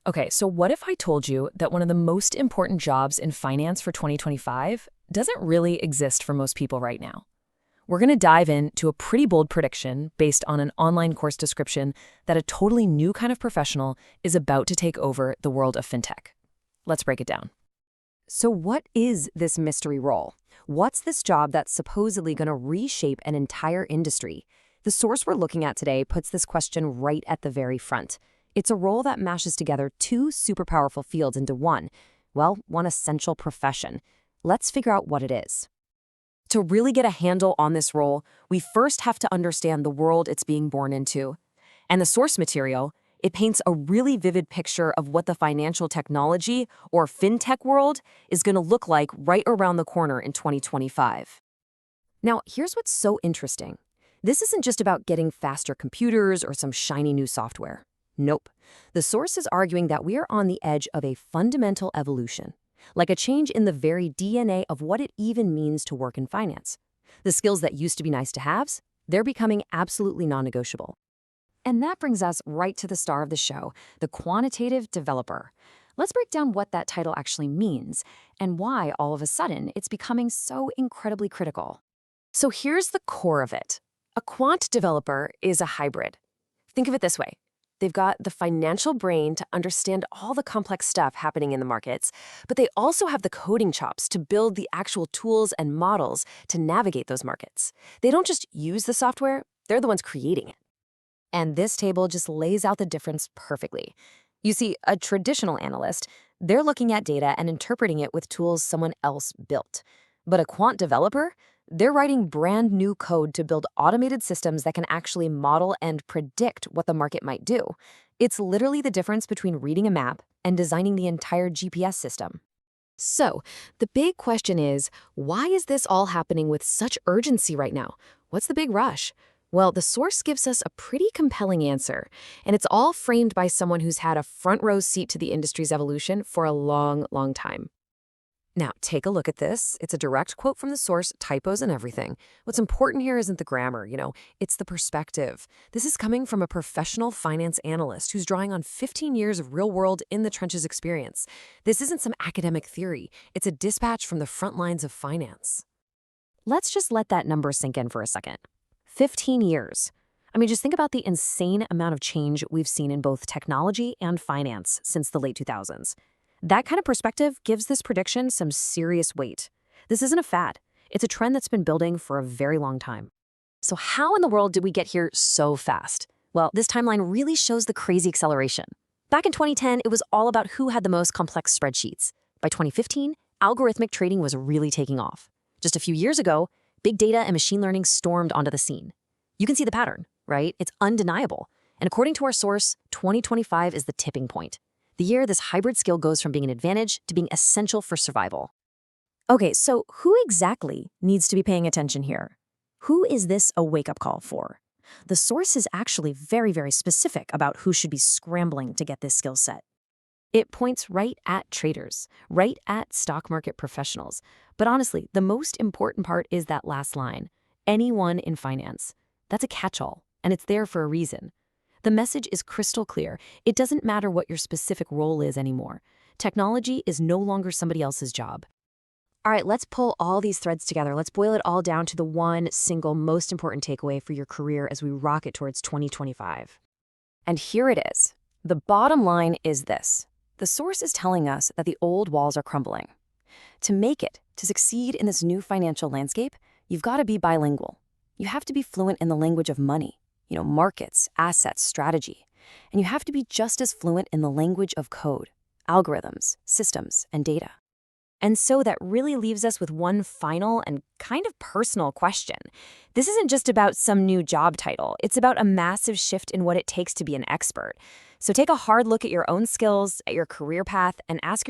Okay, so what if I told you that one of the most important jobs in finance for 2025 doesn't really exist for most people right now? We're going to dive into a pretty bold prediction based on an online course description that a totally new kind of professional is about to take over the world of fintech. Let's break it down. So what is this mystery role? What's this job that's supposedly going to reshape an entire industry? The source we're looking at today puts this question right at the very front. It's a role that mashes together two super powerful fields into one essential profession. Let's figure out what it is. To really get a handle on this role, we first have to understand the world it's being born into. And the source material, it paints a really vivid picture of what the financial technology or fintech world is going to look like right around the corner in 2025. Now, here's what's so interesting. This isn't just about getting faster computers or some shiny new software. Nope. The source is arguing that we are on the edge of a fundamental evolution, like a change in the very DNA of what it even means to work in finance. The skills that used to be nice to haves, they're becoming absolutely non-negotiable. And that brings us right to the star of the show, the Quantitative Developer. Let's break down what that title actually means and why all of a sudden it's becoming so incredibly critical. So here's the core of it. A quant developer is a hybrid. Think of it this way. They've got the financial brain to understand all the complex stuff happening in the markets, but they also have the coding chops to build the actual tools and models to navigate those markets. They don't just use the software, they're the ones creating it. And this table just lays out the difference perfectly. You see, a traditional analyst, they're looking at data and interpreting it with tools someone else built. But a quant developer, they're writing brand new code to build automated systems that can actually model and predict what the market might do. It's literally the difference between reading a map and designing the entire GPS system. So, the big question is, why is this all happening with such urgency right now? What's the big rush? Well, the source gives us a pretty compelling answer, and it's all framed by someone who's had a front row seat to the industry's evolution for a long, long time. Now, take a look at this. It's a direct quote from the source, typos and everything. What's important here isn't the grammar, it's the perspective. This is coming from a professional finance analyst who's drawing on 15 years of real-world in-the-trenches experience. This isn't some academic theory. It's a dispatch from the front lines of finance. Let's just let that number sink in for a second. 15 years. Just think about the insane amount of change we've seen in both technology and finance since the late 2000s. That kind of perspective gives this prediction some serious weight. This isn't a fad. It's a trend that's been building for a very long time. So how in the world did we get here so fast? Well, this timeline really shows the crazy acceleration. Back in 2010, it was all about who had the most complex spreadsheets. By 2015, algorithmic trading was really taking off. Just a few years ago, big data and machine learning stormed onto the scene. You can see the pattern, right? It's undeniable. And according to our source, 2025 is the tipping point. The year this hybrid skill goes from being an advantage to being essential for survival. Okay, so who exactly needs to be paying attention here? Who is this a wake-up call for? The source is actually very, very specific about who should be scrambling to get this skill set. It points right at traders, right at stock market professionals. But honestly, the most important part is that last line, anyone in finance. That's a catch-all, and it's there for a reason. The message is crystal clear. It doesn't matter what your specific role is anymore. Technology is no longer somebody else's job. All right, let's pull all these threads together. Let's boil it all down to the one single most important takeaway for your career as we rocket towards 2025. And here it is. The bottom line is this. The source is telling us that the old walls are crumbling. To make it, to succeed in this new financial landscape, you've got to be bilingual. You have to be fluent in the language of money. Markets, assets, strategy. And you have to be just as fluent in the language of code, algorithms, systems, and data. And so that really leaves us with one final and kind of personal question. This isn't just about some new job title. It's about a massive shift in what it takes to be an expert. So take a hard look at your own skills, at your career path, and ask yourself,